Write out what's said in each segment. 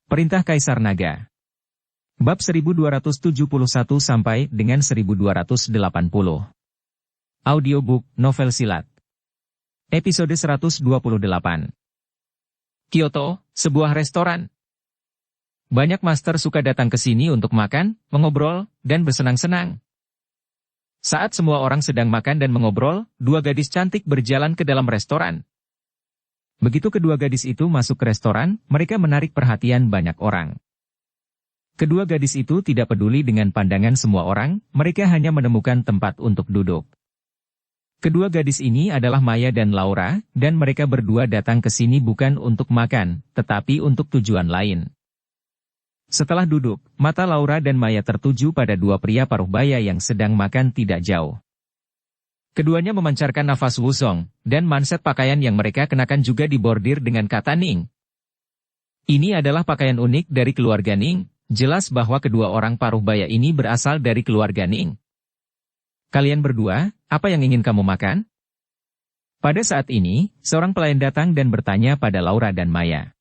Perintah Kaisar Naga. Bab 1271 sampai dengan 1280. Audiobook Novel Silat. Episode 128. Kyoto, sebuah restoran. Banyak master suka datang ke sini untuk makan, mengobrol, dan bersenang-senang. Saat semua orang sedang makan dan mengobrol, dua gadis cantik berjalan ke dalam restoran. Begitu kedua gadis itu masuk ke restoran, mereka menarik perhatian banyak orang. Kedua gadis itu tidak peduli dengan pandangan semua orang, mereka hanya menemukan tempat untuk duduk. Kedua gadis ini adalah Maya dan Laura, dan mereka berdua datang ke sini bukan untuk makan, tetapi untuk tujuan lain. Setelah duduk, mata Laura dan Maya tertuju pada dua pria paruh baya yang sedang makan tidak jauh. Keduanya memancarkan nafas wusong, dan manset pakaian yang mereka kenakan juga dibordir dengan kata Ning. Ini adalah pakaian unik dari keluarga Ning, jelas bahwa kedua orang paruh baya ini berasal dari keluarga Ning. Kalian berdua, apa yang ingin kamu makan? Pada saat ini, seorang pelayan datang dan bertanya pada Laura dan Maya.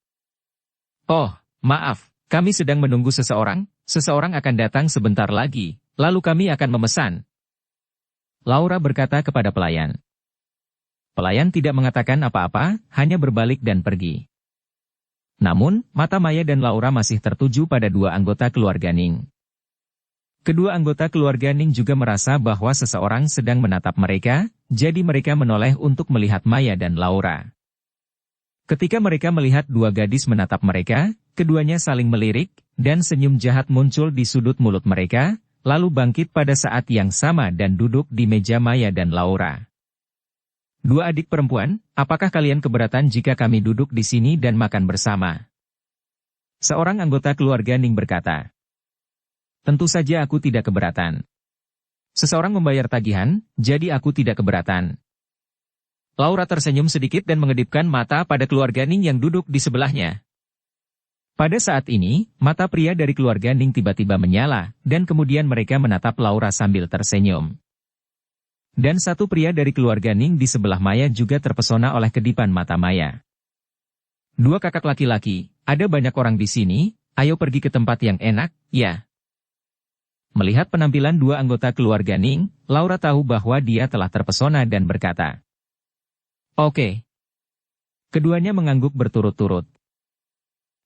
Oh, maaf, kami sedang menunggu seseorang akan datang sebentar lagi, lalu kami akan memesan. Laura berkata kepada pelayan. Pelayan tidak mengatakan apa-apa, hanya berbalik dan pergi. Namun, mata Maya dan Laura masih tertuju pada dua anggota keluarga Ning. Kedua anggota keluarga Ning juga merasa bahwa seseorang sedang menatap mereka, jadi mereka menoleh untuk melihat Maya dan Laura. Ketika mereka melihat dua gadis menatap mereka, keduanya saling melirik, dan senyum jahat muncul di sudut mulut mereka, lalu bangkit pada saat yang sama dan duduk di meja Maya dan Laura. Dua adik perempuan, apakah kalian keberatan jika kami duduk di sini dan makan bersama? Seorang anggota keluarga Ning berkata. Tentu saja aku tidak keberatan. Seseorang membayar tagihan, jadi aku tidak keberatan. Laura tersenyum sedikit dan mengedipkan mata pada keluarga Ning yang duduk di sebelahnya. Pada saat ini, mata pria dari keluarga Ning tiba-tiba menyala, dan kemudian mereka menatap Laura sambil tersenyum. Dan satu pria dari keluarga Ning di sebelah Maya juga terpesona oleh kedipan mata Maya. Dua kakak laki-laki, ada banyak orang di sini, ayo pergi ke tempat yang enak, ya. Melihat penampilan dua anggota keluarga Ning, Laura tahu bahwa dia telah terpesona dan berkata. Oke. Keduanya mengangguk berturut-turut.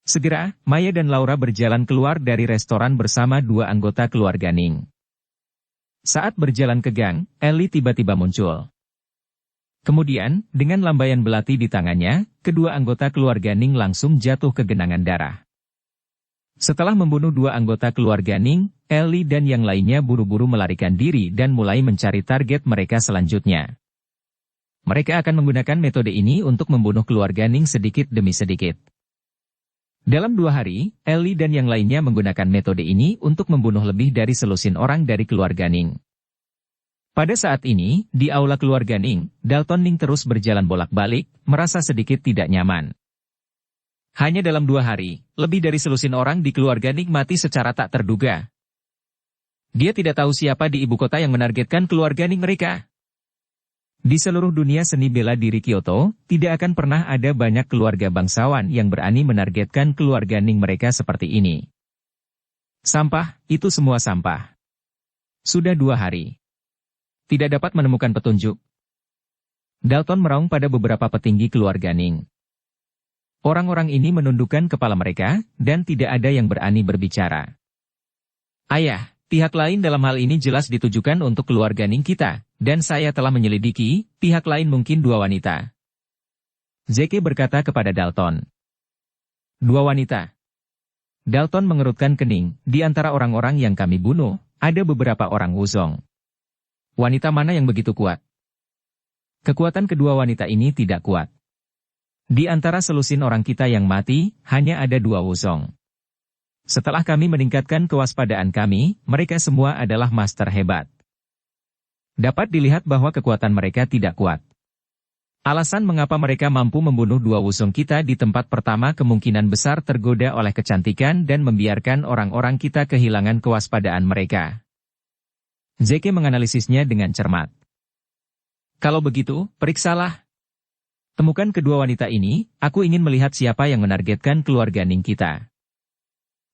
Segera, Maya dan Laura berjalan keluar dari restoran bersama dua anggota keluarga Ning. Saat berjalan ke gang, Ellie tiba-tiba muncul. Kemudian, dengan lambaian belati di tangannya, kedua anggota keluarga Ning langsung jatuh ke genangan darah. Setelah membunuh dua anggota keluarga Ning, Ellie dan yang lainnya buru-buru melarikan diri dan mulai mencari target mereka selanjutnya. Mereka akan menggunakan metode ini untuk membunuh keluarga Ning sedikit demi sedikit. Dalam 2 hari, Ellie dan yang lainnya menggunakan metode ini untuk membunuh lebih dari selusin orang dari keluarga Ning. Pada saat ini, di aula keluarga Ning, Dalton Ning terus berjalan bolak-balik, merasa sedikit tidak nyaman. Hanya dalam 2 hari, lebih dari selusin orang di keluarga Ning mati secara tak terduga. Dia tidak tahu siapa di ibu kota yang menargetkan keluarga Ning mereka. Di seluruh dunia seni bela diri Kyoto, tidak akan pernah ada banyak keluarga bangsawan yang berani menargetkan keluarga Ning mereka seperti ini. Sampah, itu semua sampah. Sudah 2 hari. Tidak dapat menemukan petunjuk. Dalton meraung pada beberapa petinggi keluarga Ning. Orang-orang ini menundukkan kepala mereka, dan tidak ada yang berani berbicara. Ayah, pihak lain dalam hal ini jelas ditujukan untuk keluarga Ning kita. Dan saya telah menyelidiki, pihak lain mungkin 2 wanita. Zeke berkata kepada Dalton. 2 wanita. Dalton mengerutkan kening, di antara orang-orang yang kami bunuh, ada beberapa orang wuzong. Wanita mana yang begitu kuat? Kekuatan kedua wanita ini tidak kuat. Di antara selusin orang kita yang mati, hanya ada 2 wuzong. Setelah kami meningkatkan kewaspadaan kami, mereka semua adalah master hebat. Dapat dilihat bahwa kekuatan mereka tidak kuat. Alasan mengapa mereka mampu membunuh 2 wusung kita di tempat pertama kemungkinan besar tergoda oleh kecantikan dan membiarkan orang-orang kita kehilangan kewaspadaan mereka. Zeke menganalisisnya dengan cermat. Kalau begitu, periksalah. Temukan kedua wanita ini, aku ingin melihat siapa yang menargetkan keluarga Ning kita.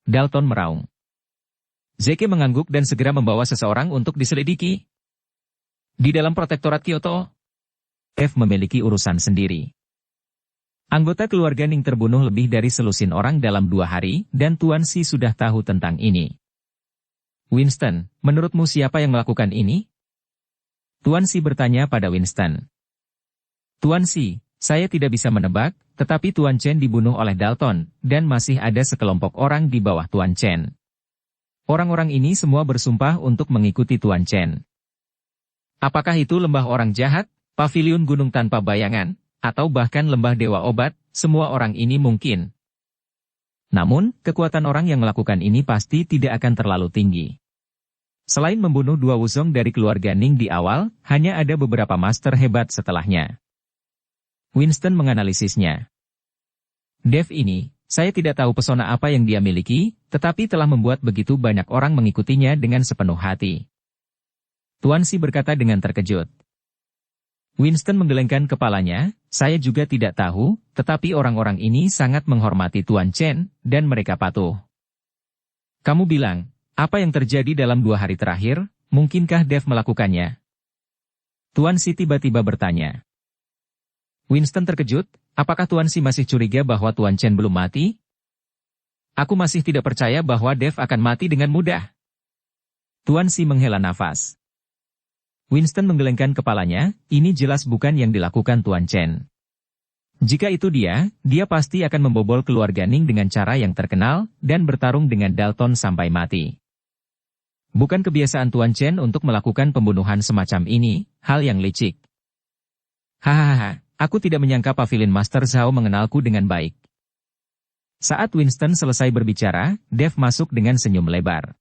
Dalton meraung. Zeke mengangguk dan segera membawa seseorang untuk diselidiki. Di dalam protektorat Kyoto, Dev memiliki urusan sendiri. Anggota keluarga Ning terbunuh lebih dari selusin orang dalam 2 hari, dan Tuan Si sudah tahu tentang ini. Winston, menurutmu siapa yang melakukan ini? Tuan Si bertanya pada Winston. Tuan Si, saya tidak bisa menebak, tetapi Tuan Chen dibunuh oleh Dalton, dan masih ada sekelompok orang di bawah Tuan Chen. Orang-orang ini semua bersumpah untuk mengikuti Tuan Chen. Apakah itu lembah orang jahat, pavilion gunung tanpa bayangan, atau bahkan lembah dewa obat, semua orang ini mungkin. Namun, kekuatan orang yang melakukan ini pasti tidak akan terlalu tinggi. Selain membunuh 2 Wuzong dari keluarga Ning di awal, hanya ada beberapa master hebat setelahnya. Winston menganalisisnya. Dev ini, saya tidak tahu pesona apa yang dia miliki, tetapi telah membuat begitu banyak orang mengikutinya dengan sepenuh hati. Tuan Si berkata dengan terkejut. Winston menggelengkan kepalanya, saya juga tidak tahu, tetapi orang-orang ini sangat menghormati Tuan Chen, dan mereka patuh. Kamu bilang, apa yang terjadi dalam 2 hari terakhir, mungkinkah Dev melakukannya? Tuan Si tiba-tiba bertanya. Winston terkejut, apakah Tuan Si masih curiga bahwa Tuan Chen belum mati? Aku masih tidak percaya bahwa Dev akan mati dengan mudah. Tuan Si menghela nafas. Winston menggelengkan kepalanya, ini jelas bukan yang dilakukan Tuan Chen. Jika itu dia pasti akan membobol keluarga Ning dengan cara yang terkenal, dan bertarung dengan Dalton sampai mati. Bukan kebiasaan Tuan Chen untuk melakukan pembunuhan semacam ini, hal yang licik. Hahaha, aku tidak menyangka Pavilion Master Zhao mengenalku dengan baik. Saat Winston selesai berbicara, Dev masuk dengan senyum lebar.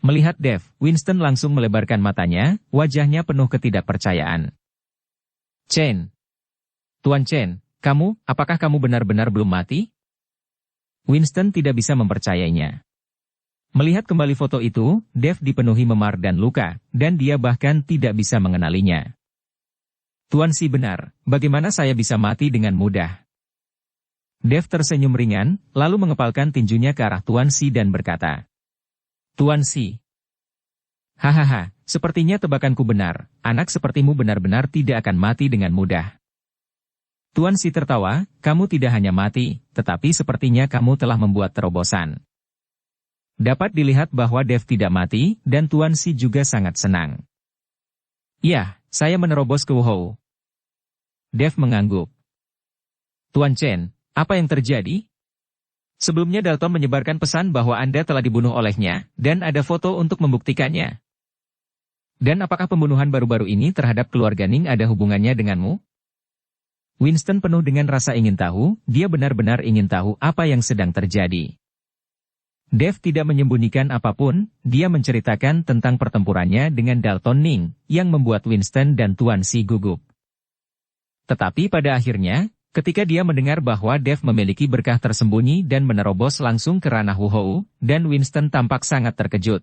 Melihat Dev, Winston langsung melebarkan matanya, wajahnya penuh ketidakpercayaan. Chen. Tuan Chen, apakah kamu benar-benar belum mati? Winston tidak bisa mempercayainya. Melihat kembali foto itu, Dev dipenuhi memar dan luka, dan dia bahkan tidak bisa mengenalinya. Tuan Si benar, bagaimana saya bisa mati dengan mudah? Dev tersenyum ringan, lalu mengepalkan tinjunya ke arah Tuan Si dan berkata. Tuan Si. Hahaha, sepertinya tebakanku benar, anak sepertimu benar-benar tidak akan mati dengan mudah. Tuan Si tertawa, kamu tidak hanya mati, tetapi sepertinya kamu telah membuat terobosan. Dapat dilihat bahwa Dev tidak mati, dan Tuan Si juga sangat senang. Ya, saya menerobos ke Wuhou. Dev mengangguk. Tuan Chen, apa yang terjadi? Sebelumnya Dalton menyebarkan pesan bahwa Anda telah dibunuh olehnya, dan ada foto untuk membuktikannya. Dan apakah pembunuhan baru-baru ini terhadap keluarga Ning ada hubungannya denganmu? Winston penuh dengan rasa ingin tahu, dia benar-benar ingin tahu apa yang sedang terjadi. Dev tidak menyembunyikan apapun, dia menceritakan tentang pertempurannya dengan Dalton Ning, yang membuat Winston dan Tuan Si gugup. Tetapi pada akhirnya, ketika dia mendengar bahwa Dev memiliki berkah tersembunyi dan menerobos langsung ke ranah Wuhou, dan Winston tampak sangat terkejut.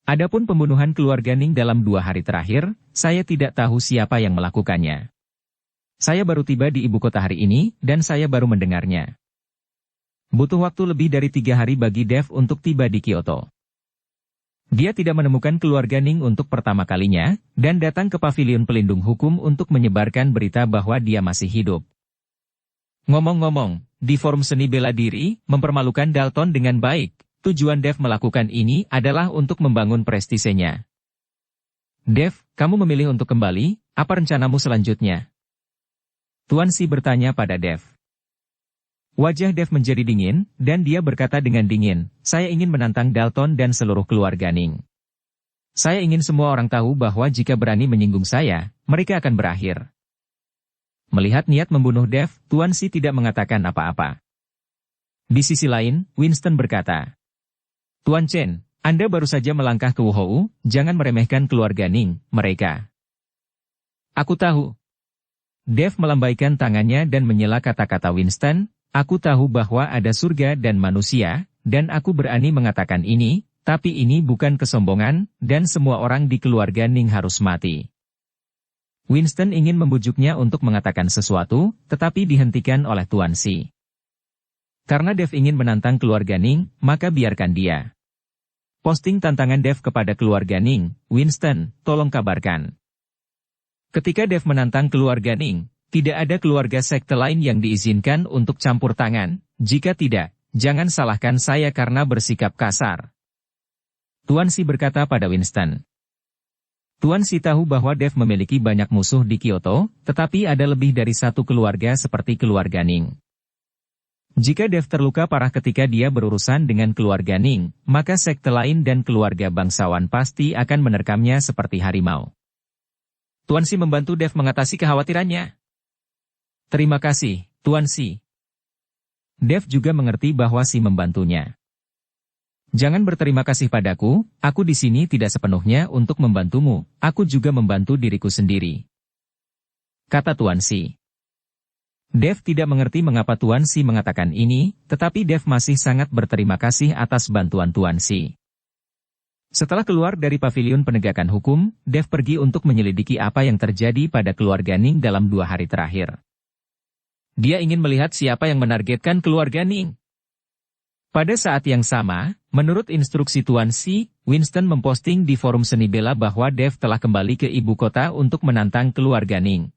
Adapun pembunuhan keluarga Ning dalam 2 hari terakhir, saya tidak tahu siapa yang melakukannya. Saya baru tiba di ibu kota hari ini, dan saya baru mendengarnya. Butuh waktu lebih dari 3 hari bagi Dev untuk tiba di Kyoto. Dia tidak menemukan keluarga Ning untuk pertama kalinya, dan datang ke pavilion pelindung hukum untuk menyebarkan berita bahwa dia masih hidup. Ngomong-ngomong, di forum seni bela diri, mempermalukan Dalton dengan baik, tujuan Dev melakukan ini adalah untuk membangun prestisenya. Dev, kamu memilih untuk kembali, apa rencanamu selanjutnya? Tuan Si bertanya pada Dev. Wajah Dev menjadi dingin, dan dia berkata dengan dingin, saya ingin menantang Dalton dan seluruh keluarga Ning. Saya ingin semua orang tahu bahwa jika berani menyinggung saya, mereka akan berakhir. Melihat niat membunuh Dev, Tuan Si tidak mengatakan apa-apa. Di sisi lain, Winston berkata, Tuan Chen, Anda baru saja melangkah ke Wuhou, jangan meremehkan keluarga Ning, mereka. Aku tahu. Dev melambaikan tangannya dan menyela kata-kata Winston, aku tahu bahwa ada surga dan manusia, dan aku berani mengatakan ini, tapi ini bukan kesombongan, dan semua orang di keluarga Ning harus mati. Winston ingin membujuknya untuk mengatakan sesuatu, tetapi dihentikan oleh Tuan Si. Karena Dev ingin menantang keluarga Ning, maka biarkan dia. Posting tantangan Dev kepada keluarga Ning, Winston, tolong kabarkan. Ketika Dev menantang keluarga Ning, tidak ada keluarga sekte lain yang diizinkan untuk campur tangan. Jika tidak, jangan salahkan saya karena bersikap kasar. Tuan Si berkata pada Winston. Tuan Si tahu bahwa Dev memiliki banyak musuh di Kyoto, tetapi ada lebih dari satu keluarga seperti keluarga Ning. Jika Dev terluka parah ketika dia berurusan dengan keluarga Ning, maka sekte lain dan keluarga bangsawan pasti akan menerkamnya seperti harimau. Tuan Si membantu Dev mengatasi kekhawatirannya. Terima kasih, Tuan Si. Dev juga mengerti bahwa Si membantunya. Jangan berterima kasih padaku, aku di sini tidak sepenuhnya untuk membantumu, aku juga membantu diriku sendiri. Kata Tuan Si. Dev tidak mengerti mengapa Tuan Si mengatakan ini, tetapi Dev masih sangat berterima kasih atas bantuan Tuan Si. Setelah keluar dari paviliun penegakan hukum, Dev pergi untuk menyelidiki apa yang terjadi pada keluarga Ning dalam 2 hari terakhir. Dia ingin melihat siapa yang menargetkan keluarga Ning. Pada saat yang sama, menurut instruksi Tuan Si, Winston memposting di forum seni bela bahwa Dev telah kembali ke ibu kota untuk menantang keluarga Ning.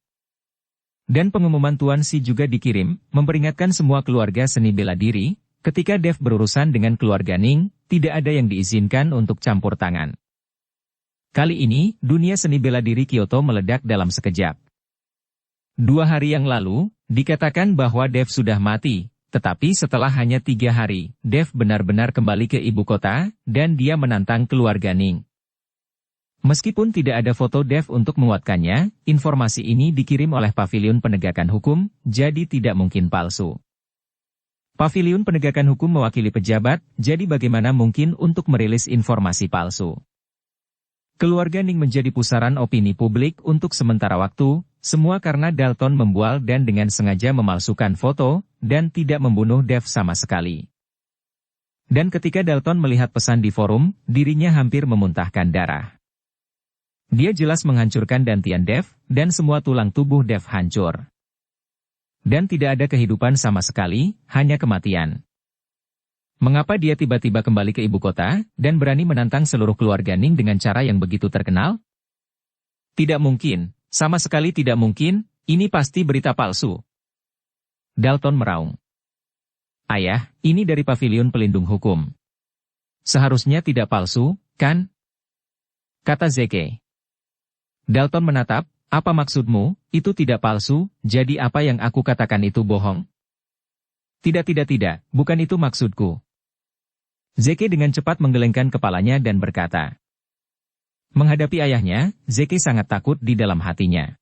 Dan pengumuman Tuan Si juga dikirim, memperingatkan semua keluarga seni bela diri, ketika Dev berurusan dengan keluarga Ning, tidak ada yang diizinkan untuk campur tangan. Kali ini, dunia seni bela diri Kyoto meledak dalam sekejap. 2 hari yang lalu, dikatakan bahwa Dev sudah mati, tetapi setelah hanya 3 hari, Dev benar-benar kembali ke ibu kota, dan dia menantang keluarga Ning. Meskipun tidak ada foto Dev untuk menguatkannya, informasi ini dikirim oleh Paviliun Penegakan Hukum, jadi tidak mungkin palsu. Paviliun Penegakan Hukum mewakili pejabat, jadi bagaimana mungkin untuk merilis informasi palsu? Keluarga Ning menjadi pusaran opini publik untuk sementara waktu, semua karena Dalton membual dan dengan sengaja memalsukan foto, dan tidak membunuh Dev sama sekali. Dan ketika Dalton melihat pesan di forum, dirinya hampir memuntahkan darah. Dia jelas menghancurkan dantian Dev, dan semua tulang tubuh Dev hancur. Dan tidak ada kehidupan sama sekali, hanya kematian. Mengapa dia tiba-tiba kembali ke ibu kota, dan berani menantang seluruh keluarga Ning dengan cara yang begitu terkenal? Tidak mungkin, sama sekali tidak mungkin, ini pasti berita palsu. Dalton meraung. Ayah, ini dari Paviliun Pelindung Hukum. Seharusnya tidak palsu, kan? Kata Zeke. Dalton menatap, apa maksudmu, itu tidak palsu, jadi apa yang aku katakan itu bohong? Tidak, bukan itu maksudku. Zeke dengan cepat menggelengkan kepalanya dan berkata. Menghadapi ayahnya, Zeke sangat takut di dalam hatinya.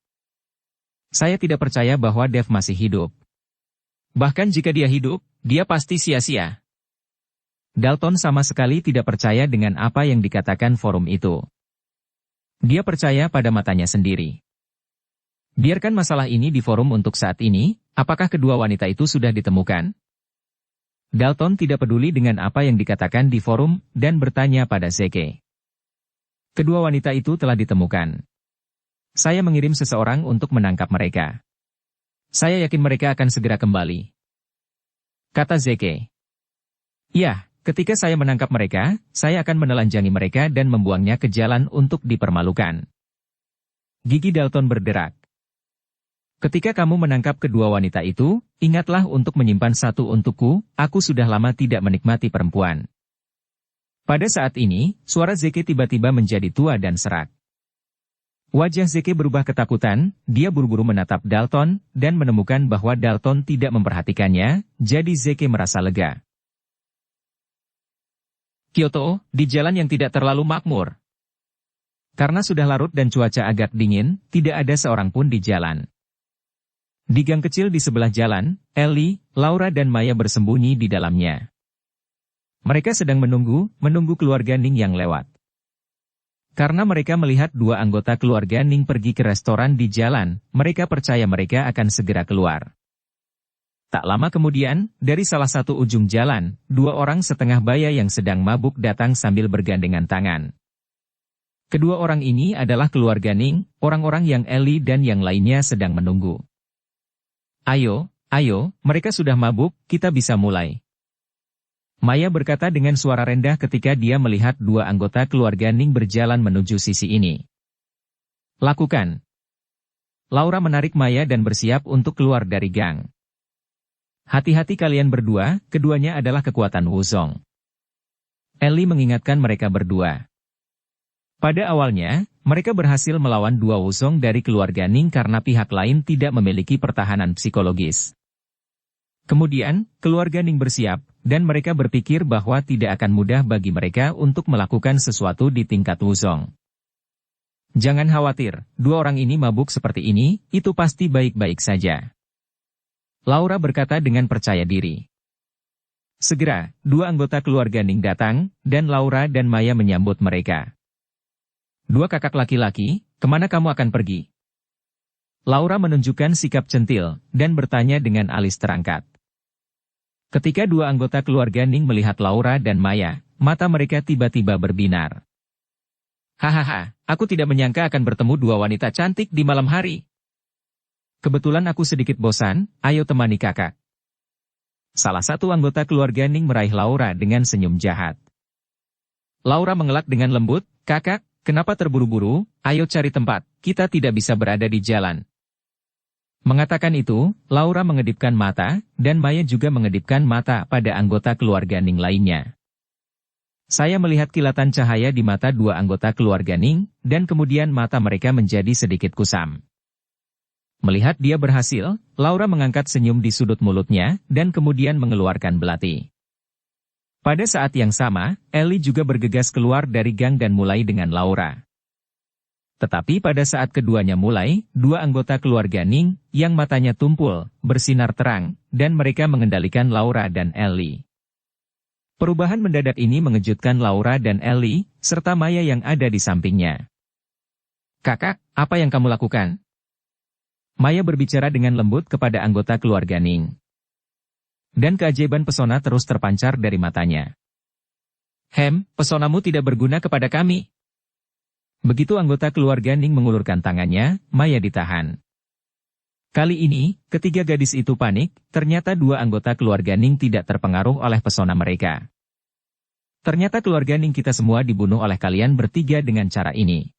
Saya tidak percaya bahwa Dev masih hidup. Bahkan jika dia hidup, dia pasti sia-sia. Dalton sama sekali tidak percaya dengan apa yang dikatakan forum itu. Dia percaya pada matanya sendiri. Biarkan masalah ini di forum untuk saat ini, apakah kedua wanita itu sudah ditemukan? Dalton tidak peduli dengan apa yang dikatakan di forum, dan bertanya pada Zeke. Kedua wanita itu telah ditemukan. Saya mengirim seseorang untuk menangkap mereka. Saya yakin mereka akan segera kembali. Kata Zeke. Ya. Ketika saya menangkap mereka, saya akan menelanjangi mereka dan membuangnya ke jalan untuk dipermalukan. Gigi Dalton berderak. Ketika kamu menangkap kedua wanita itu, ingatlah untuk menyimpan satu untukku, aku sudah lama tidak menikmati perempuan. Pada saat ini, suara Zeke tiba-tiba menjadi tua dan serak. Wajah Zeke berubah ketakutan, dia buru-buru menatap Dalton, dan menemukan bahwa Dalton tidak memperhatikannya, jadi Zeke merasa lega. Kyoto, di jalan yang tidak terlalu makmur. Karena sudah larut dan cuaca agak dingin, tidak ada seorang pun di jalan. Di gang kecil di sebelah jalan, Ellie, Laura dan Maya bersembunyi di dalamnya. Mereka sedang menunggu keluarga Ning yang lewat. Karena mereka melihat 2 anggota keluarga Ning pergi ke restoran di jalan, mereka percaya mereka akan segera keluar. Tak lama kemudian, dari salah satu ujung jalan, 2 orang setengah baya yang sedang mabuk datang sambil bergandengan tangan. Kedua orang ini adalah keluarga Ning, orang-orang yang Ellie dan yang lainnya sedang menunggu. Ayo, Ayo, mereka sudah mabuk, kita bisa mulai. Maya berkata dengan suara rendah ketika dia melihat dua anggota keluarga Ning berjalan menuju sisi ini. Lakukan. Laura menarik Maya dan bersiap untuk keluar dari gang. Hati-hati kalian berdua, keduanya adalah kekuatan Wuzong. Ellie mengingatkan mereka berdua. Pada awalnya, mereka berhasil melawan dua Wuzong dari keluarga Ning karena pihak lain tidak memiliki pertahanan psikologis. Kemudian, keluarga Ning bersiap, dan mereka berpikir bahwa tidak akan mudah bagi mereka untuk melakukan sesuatu di tingkat Wuzong. Jangan khawatir, dua orang ini mabuk seperti ini, itu pasti baik-baik saja. Laura berkata dengan percaya diri. Segera, dua anggota keluarga Ning datang, dan Laura dan Maya menyambut mereka. Dua kakak laki-laki, kemana kamu akan pergi? Laura menunjukkan sikap centil, dan bertanya dengan alis terangkat. Ketika dua anggota keluarga Ning melihat Laura dan Maya, mata mereka tiba-tiba berbinar. Hahaha, aku tidak menyangka akan bertemu dua wanita cantik di malam hari. Kebetulan aku sedikit bosan, ayo temani kakak. Salah satu anggota keluarga Ning meraih Laura dengan senyum jahat. Laura mengelak dengan lembut, kakak, kenapa terburu-buru, ayo cari tempat, kita tidak bisa berada di jalan. Mengatakan itu, Laura mengedipkan mata, dan Maya juga mengedipkan mata pada anggota keluarga Ning lainnya. Saya melihat kilatan cahaya di mata dua anggota keluarga Ning, dan kemudian mata mereka menjadi sedikit kusam. Melihat dia berhasil, Laura mengangkat senyum di sudut mulutnya, dan kemudian mengeluarkan belati. Pada saat yang sama, Ellie juga bergegas keluar dari gang dan mulai dengan Laura. Tetapi pada saat keduanya mulai, dua anggota keluarga Ning, yang matanya tumpul, bersinar terang, dan mereka mengendalikan Laura dan Ellie. Perubahan mendadak ini mengejutkan Laura dan Ellie, serta Maya yang ada di sampingnya. Kakak, apa yang kamu lakukan? Maya berbicara dengan lembut kepada anggota keluarga Ning. Dan keajaiban pesona terus terpancar dari matanya. Pesonamu tidak berguna kepada kami. Begitu anggota keluarga Ning mengulurkan tangannya, Maya ditahan. Kali ini, ketiga gadis itu panik, ternyata dua anggota keluarga Ning tidak terpengaruh oleh pesona mereka. Ternyata keluarga Ning kita semua dibunuh oleh kalian bertiga dengan cara ini.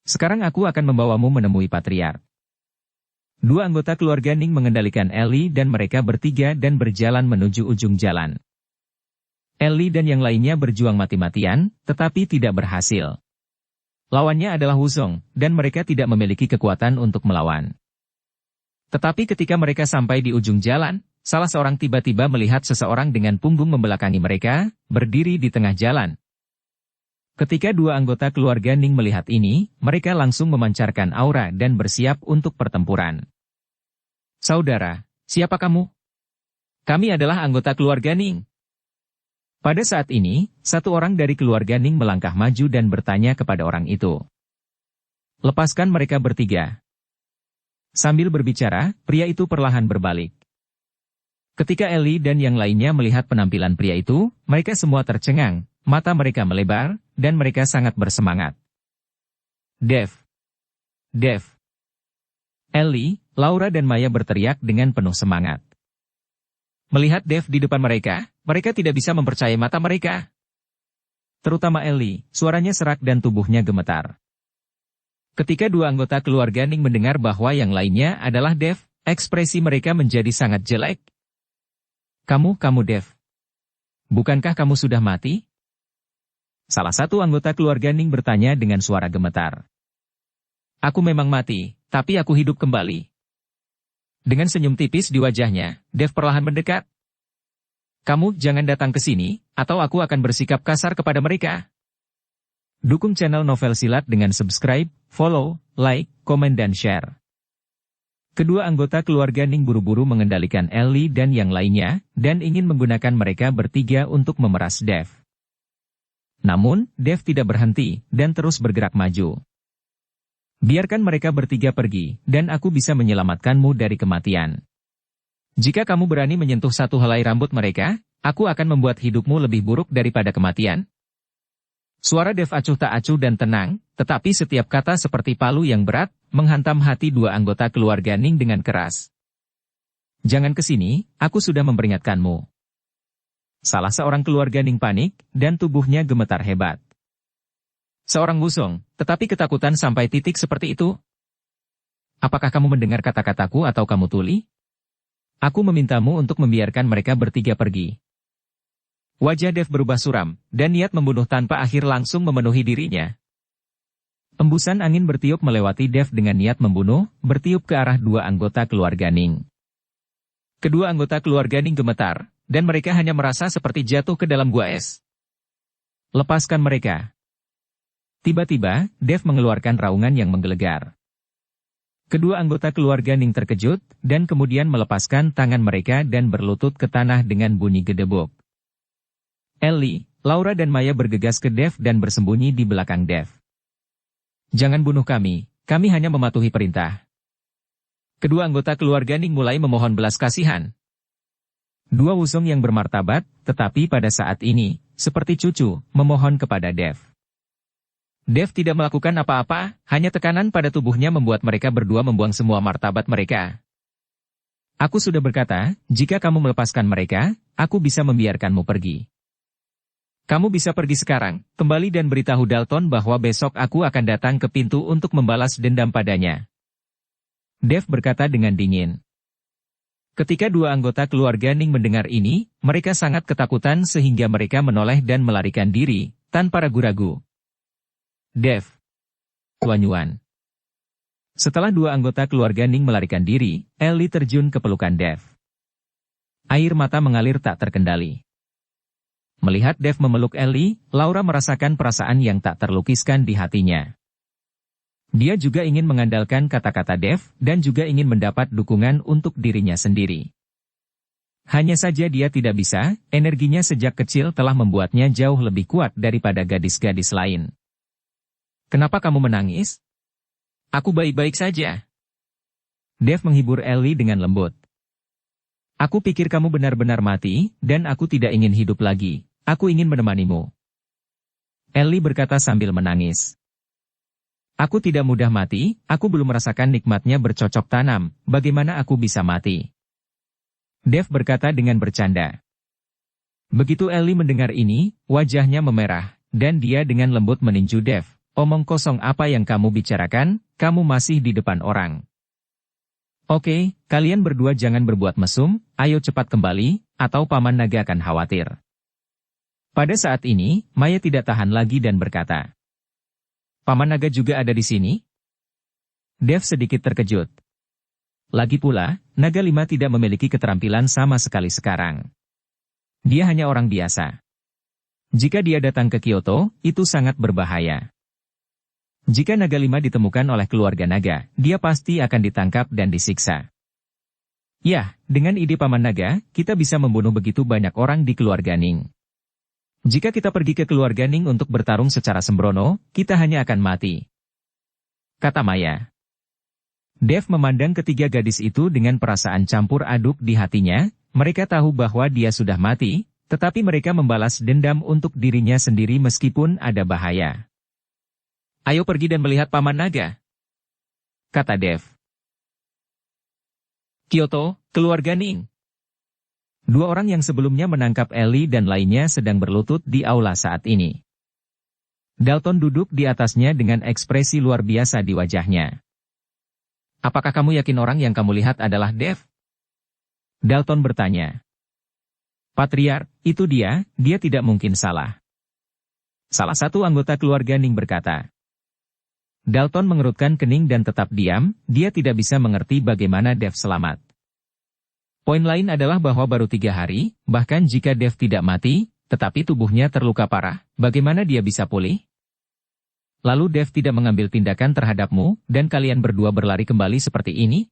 Sekarang aku akan membawamu menemui Patriark. Dua anggota keluarga Ning mengendalikan Ellie dan mereka bertiga dan berjalan menuju ujung jalan. Ellie dan yang lainnya berjuang mati-matian, tetapi tidak berhasil. Lawannya adalah Wuzong, dan mereka tidak memiliki kekuatan untuk melawan. Tetapi ketika mereka sampai di ujung jalan, salah seorang tiba-tiba melihat seseorang dengan punggung membelakangi mereka, berdiri di tengah jalan. Ketika dua anggota keluarga Ning melihat ini, mereka langsung memancarkan aura dan bersiap untuk pertempuran. Saudara, siapa kamu? Kami adalah anggota keluarga Ning. Pada saat ini, satu orang dari keluarga Ning melangkah maju dan bertanya kepada orang itu. Lepaskan mereka bertiga. Sambil berbicara, pria itu perlahan berbalik. Ketika Ellie dan yang lainnya melihat penampilan pria itu, mereka semua tercengang, mata mereka melebar, dan mereka sangat bersemangat. Dev. Ellie, Laura dan Maya berteriak dengan penuh semangat. Melihat Dev di depan mereka, mereka tidak bisa mempercayai mata mereka. Terutama Ellie, suaranya serak dan tubuhnya gemetar. Ketika dua anggota keluarga Ning mendengar bahwa yang lainnya adalah Dev, ekspresi mereka menjadi sangat jelek. Kamu Dev. Bukankah kamu sudah mati? Salah satu anggota keluarga Ning bertanya dengan suara gemetar. Aku memang mati, tapi aku hidup kembali. Dengan senyum tipis di wajahnya, Dev perlahan mendekat. Kamu jangan datang ke sini, atau aku akan bersikap kasar kepada mereka. Dukung channel Novel Silat dengan subscribe, follow, like, komen dan share. Kedua anggota keluarga Ning buru-buru mengendalikan Ellie dan yang lainnya, dan ingin menggunakan mereka bertiga untuk memeras Dev. Namun, Dev tidak berhenti, dan terus bergerak maju. Biarkan mereka bertiga pergi, dan aku bisa menyelamatkanmu dari kematian. Jika kamu berani menyentuh satu helai rambut mereka, aku akan membuat hidupmu lebih buruk daripada kematian. Suara Dev acuh tak acuh dan tenang, tetapi setiap kata seperti palu yang berat, menghantam hati dua anggota keluarga Ning dengan keras. Jangan ke sini, aku sudah memperingatkanmu. Salah seorang keluarga Ning panik, dan tubuhnya gemetar hebat. Seorang Wusong, tetapi ketakutan sampai titik seperti itu? Apakah kamu mendengar kata-kataku atau kamu tuli? Aku memintamu untuk membiarkan mereka bertiga pergi. Wajah Dev berubah suram, dan niat membunuh tanpa akhir langsung memenuhi dirinya. Embusan angin bertiup melewati Dev dengan niat membunuh, bertiup ke arah dua anggota keluarga Ning. Kedua anggota keluarga Ning gemetar, dan mereka hanya merasa seperti jatuh ke dalam gua es. Lepaskan mereka. Tiba-tiba, Dev mengeluarkan raungan yang menggelegar. Kedua anggota keluarga Ning terkejut, dan kemudian melepaskan tangan mereka dan berlutut ke tanah dengan bunyi gedebuk. Ellie, Laura dan Maya bergegas ke Dev dan bersembunyi di belakang Dev. Jangan bunuh kami hanya mematuhi perintah. Kedua anggota keluarga Ning mulai memohon belas kasihan. Dua Wusong yang bermartabat, tetapi pada saat ini, seperti cucu, memohon kepada Dev. Dev tidak melakukan apa-apa, hanya tekanan pada tubuhnya membuat mereka berdua membuang semua martabat mereka. Aku sudah berkata, jika kamu melepaskan mereka, aku bisa membiarkanmu pergi. Kamu bisa pergi sekarang, kembali dan beritahu Dalton bahwa besok aku akan datang ke pintu untuk membalas dendam padanya. Dev berkata dengan dingin. Ketika dua anggota keluarga Ning mendengar ini, mereka sangat ketakutan sehingga mereka menoleh dan melarikan diri, tanpa ragu-ragu. Dev. Tuan Yuan. Setelah dua anggota keluarga Ning melarikan diri, Ellie terjun ke pelukan Dev. Air mata mengalir tak terkendali. Melihat Dev memeluk Ellie, Laura merasakan perasaan yang tak terlukiskan di hatinya. Dia juga ingin mengandalkan kata-kata Dev, dan juga ingin mendapat dukungan untuk dirinya sendiri. Hanya saja dia tidak bisa, energinya sejak kecil telah membuatnya jauh lebih kuat daripada gadis-gadis lain. Kenapa kamu menangis? Aku baik-baik saja. Dev menghibur Ellie dengan lembut. Aku pikir kamu benar-benar mati, dan aku tidak ingin hidup lagi. Aku ingin menemanimu. Ellie berkata sambil menangis. Aku tidak mudah mati, aku belum merasakan nikmatnya bercocok tanam, bagaimana aku bisa mati? Dev berkata dengan bercanda. Begitu Ellie mendengar ini, wajahnya memerah, dan dia dengan lembut meninju Dev. Omong kosong apa yang kamu bicarakan, kamu masih di depan orang. Oke, kalian berdua jangan berbuat mesum, ayo cepat kembali, atau Paman Naga akan khawatir. Pada saat ini, Maya tidak tahan lagi dan berkata. Paman Naga juga ada di sini? Dev sedikit terkejut. Lagi pula, Naga Lima tidak memiliki keterampilan sama sekali sekarang. Dia hanya orang biasa. Jika dia datang ke Kyoto, itu sangat berbahaya. Jika Naga Lima ditemukan oleh keluarga naga, dia pasti akan ditangkap dan disiksa. Ya, dengan ide Paman Naga, kita bisa membunuh begitu banyak orang di keluarga Ning. Jika kita pergi ke keluarga Ning untuk bertarung secara sembrono, kita hanya akan mati. Kata Maya. Dev memandang ketiga gadis itu dengan perasaan campur aduk di hatinya, mereka tahu bahwa dia sudah mati, tetapi mereka membalas dendam untuk dirinya sendiri meskipun ada bahaya. Ayo pergi dan melihat Paman Naga. Kata Dev. Kyoto, keluarga Ning. Dua orang yang sebelumnya menangkap Ellie dan lainnya sedang berlutut di aula saat ini. Dalton duduk di atasnya dengan ekspresi luar biasa di wajahnya. Apakah kamu yakin orang yang kamu lihat adalah Dev? Dalton bertanya. Patriark, itu dia tidak mungkin salah. Salah satu anggota keluarga Ning berkata. Dalton mengerutkan kening dan tetap diam, dia tidak bisa mengerti bagaimana Dev selamat. Poin lain adalah bahwa baru 3 hari, bahkan jika Dev tidak mati, tetapi tubuhnya terluka parah, bagaimana dia bisa pulih? Lalu Dev tidak mengambil tindakan terhadapmu, dan kalian berdua berlari kembali seperti ini?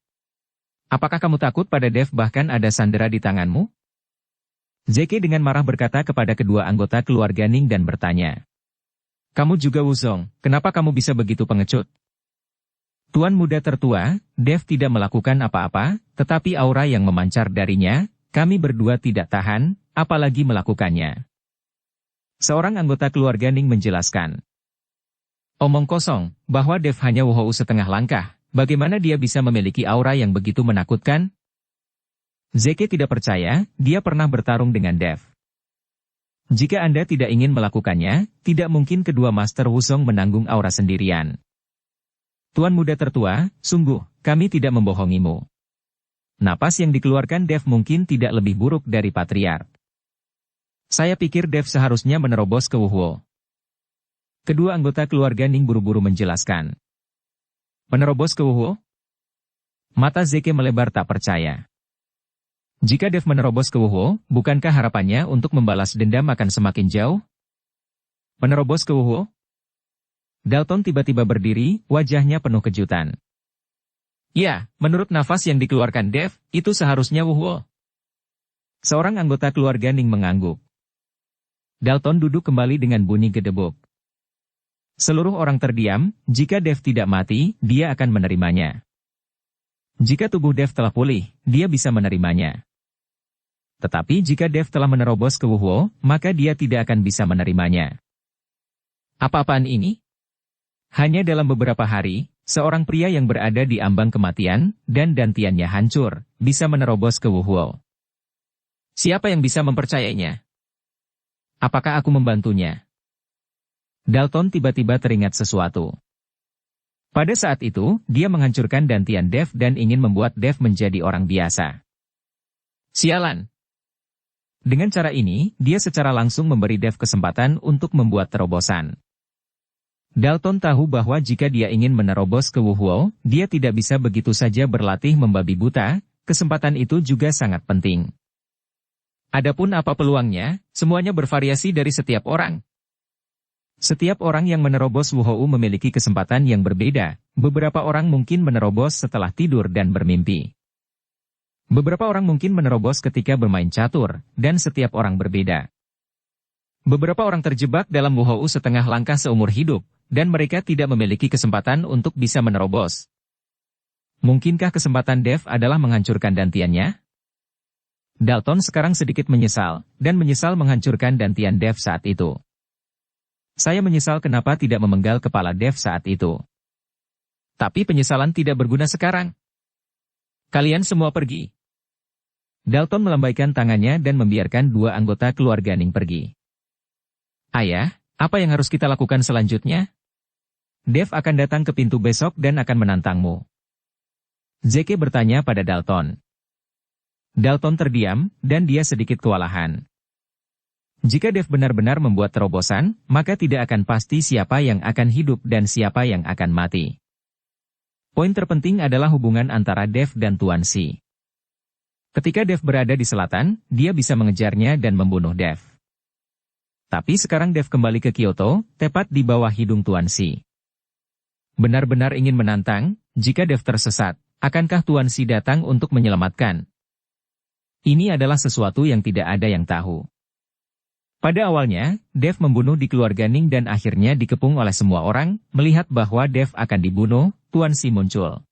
Apakah kamu takut pada Dev bahkan ada sandera di tanganmu? Zeke dengan marah berkata kepada kedua anggota keluarga Ning dan bertanya. Kamu juga Wuzong, kenapa kamu bisa begitu pengecut? Tuan muda tertua, Dev tidak melakukan apa-apa, tetapi aura yang memancar darinya, kami berdua tidak tahan, apalagi melakukannya. Seorang anggota keluarga Ning menjelaskan. Omong kosong, bahwa Dev hanya Wuhou setengah langkah, bagaimana dia bisa memiliki aura yang begitu menakutkan? Zeke tidak percaya, dia pernah bertarung dengan Dev. Jika Anda tidak ingin melakukannya, tidak mungkin kedua Master Wusong menanggung aura sendirian. Tuan muda tertua, sungguh, kami tidak membohongimu. Napas yang dikeluarkan Dev mungkin tidak lebih buruk dari Patriark. Saya pikir Dev seharusnya menerobos ke Wuhuo. Kedua anggota keluarga Ning buru-buru menjelaskan. Menerobos ke Wuhuo? Mata Zeke melebar tak percaya. Jika Dev menerobos ke Wuhuo, bukankah harapannya untuk membalas dendam akan semakin jauh? Menerobos ke Wuhuo? Dalton tiba-tiba berdiri, wajahnya penuh kejutan. Ya, menurut nafas yang dikeluarkan Dev, itu seharusnya Wuhuo. Seorang anggota keluarga Ning mengangguk. Dalton duduk kembali dengan bunyi gedebuk. Seluruh orang terdiam, jika Dev tidak mati, dia akan menerimanya. Jika tubuh Dev telah pulih, dia bisa menerimanya. Tetapi jika Dev telah menerobos ke Wuhuo, maka dia tidak akan bisa menerimanya. Apa-apaan ini? Hanya dalam beberapa hari, seorang pria yang berada di ambang kematian, dan dantiannya hancur, bisa menerobos ke Wuhuo. Siapa yang bisa mempercayainya? Apakah aku membantunya? Dalton tiba-tiba teringat sesuatu. Pada saat itu, dia menghancurkan dantian Dev dan ingin membuat Dev menjadi orang biasa. Sialan! Dengan cara ini, dia secara langsung memberi Dev kesempatan untuk membuat terobosan. Dalton tahu bahwa jika dia ingin menerobos ke Wuhuo, dia tidak bisa begitu saja berlatih membabi buta, kesempatan itu juga sangat penting. Adapun apa peluangnya, semuanya bervariasi dari setiap orang. Setiap orang yang menerobos Wuhou memiliki kesempatan yang berbeda, beberapa orang mungkin menerobos setelah tidur dan bermimpi. Beberapa orang mungkin menerobos ketika bermain catur, dan setiap orang berbeda. Beberapa orang terjebak dalam Wuhou setengah langkah seumur hidup, dan mereka tidak memiliki kesempatan untuk bisa menerobos. Mungkinkah kesempatan Dev adalah menghancurkan dantiannya? Dalton sekarang sedikit menyesal, dan menyesal menghancurkan dantian Dev saat itu. Saya menyesal kenapa tidak memenggal kepala Dev saat itu. Tapi penyesalan tidak berguna sekarang. Kalian semua pergi. Dalton melambaikan tangannya dan membiarkan dua anggota keluarga Ning pergi. Ayah, apa yang harus kita lakukan selanjutnya? Dev akan datang ke pintu besok dan akan menantangmu. Zeke bertanya pada Dalton. Dalton terdiam, dan dia sedikit kewalahan. Jika Dev benar-benar membuat terobosan, maka tidak akan pasti siapa yang akan hidup dan siapa yang akan mati. Poin terpenting adalah hubungan antara Dev dan Tuan Si. Ketika Dev berada di selatan, dia bisa mengejarnya dan membunuh Dev. Tapi sekarang Dev kembali ke Kyoto, tepat di bawah hidung Tuan Si. Benar-benar ingin menantang, jika Dev tersesat, akankah Tuan Si datang untuk menyelamatkan? Ini adalah sesuatu yang tidak ada yang tahu. Pada awalnya, Dev membunuh di keluarga Ning dan akhirnya dikepung oleh semua orang, melihat bahwa Dev akan dibunuh, Tuan Si muncul.